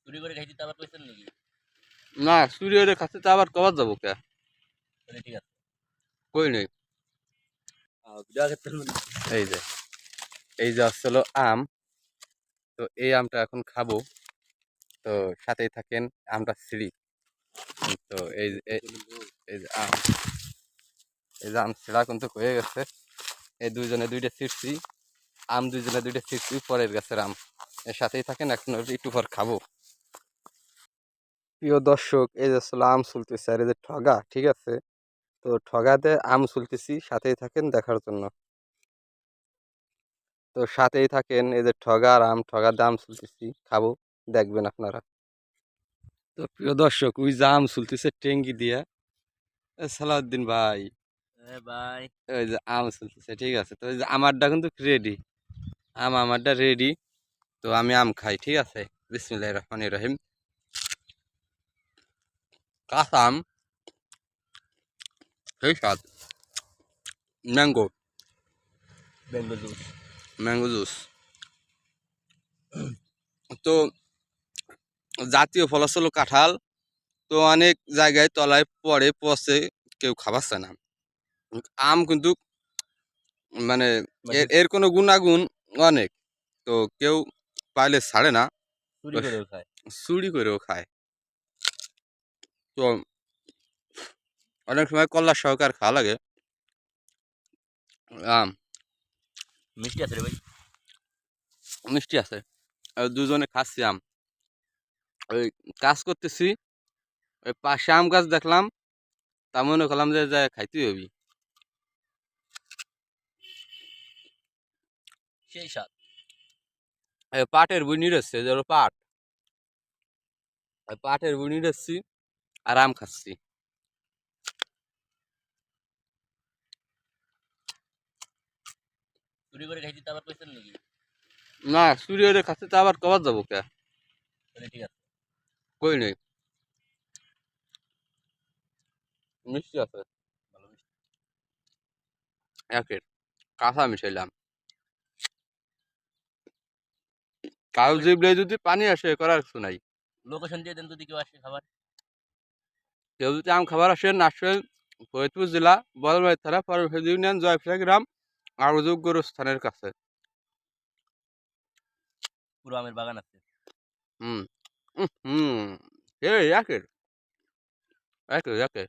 চুরি করে খাইতে আবার কইছেন নাকি? না চুরি হয়ে খাচ্ছে তো আবার কবার যাবো কে? তাহলে ঠিক আছে। কই নেই। ভিডিও আগে তুলুন। এই যে এই যে আসলে আম, তো এই আমটা এখন খাবো। তো সাথেই থাকেন, আমটা ছিঁড়ি। তো এই যে আম, এই যে আম ছিঁড়া কিন্তু হয়ে গেছে। এই দুইজনে দুইটা ছিঁড়ছি আম, দুইজনে দুইটা ছিঁড়ছি পরের গাছের আম। এর সাথেই থাকেন, এখন একটু পর খাবো। প্রিয় দর্শক, এই যে আসলে আম চুলতেছে আর এই যে ঠগা, ঠিক আছে। তো ঠগাতে আম চুলতেছি, সাথেই থাকেন দেখার জন্য। তো সাথেই থাকেন, এই যে ঠগা আর আম, ঠগাতে আম চুলতেছি, খাবো, দেখবেন আপনারা। তো প্রিয় দর্শক, ওই যে আম চুলতেছে টেঙ্গি দিয়া। সালাউদ্দিন ভাই, ভাই ওই যে আম চলতেছে, ঠিক আছে। তো ওই যে আমারটা কিন্তু রেডি, আমারটা রেডি। তো আমি আম খাই, ঠিক আছে। বিসমিল্লাহির রহমানির রহিম। কাঁচা আম, সেই স্বাদ। Mango, mango juice. Mango juice. তো জাতীয় ফল হলো কাঁঠাল। তো অনেক জায়গায় তলায় পড়ে পচে, কেউ খাবাচ্ছে না। আম কিন্তু মানে এর কোনো গুণাগুণ অনেক। তো কেউ পাইলে ছাড়ে না, চুরি করেও খায়। চুরি করেও খায়। তো অনেক সময় কল্লার সহকার খাওয়া লাগে আম। মিষ্টি আছে রে ভাই। মিষ্টি আছে। আর দুজনে খাচ্ছি আম। ওই কাজ করতেছি, ওই পাশে আম গাছ দেখলাম, তা মনে করলাম যে খাইতে হবি। সেই স্বাদ। পাটের বই নিয়ে এসছে, যে পাট, ওই পাটের বই নিয়ে এসছি আর আম খাচ্ছি। চুরি করে খাইতে আবার কইছেন নাকি? না চুরি হয়ে খাচ্ছে তো আবার কবার যাবো কে? তাহলে ঠিক আছে। কই নেই। মিষ্টি আছে, ভালো মিষ্টি। একের কাঁচা মিশাইলাম। কাউ জিবলে যদি পানি আসে, করার কিছু নাই। লোকেশন দিয়ে দেন যদি কেউ আসে খাবার। কেউ যদি আম খাবার আসেন, আসেন ফরিদপুর জেলা বলবাড়ি থানা ফরফেজ ইউনিয়ন জয়ফিরা গ্রাম গোরস্থানের কাছে। পুরো আমের বাগান আছে। হুম হুম, এই একের একের একের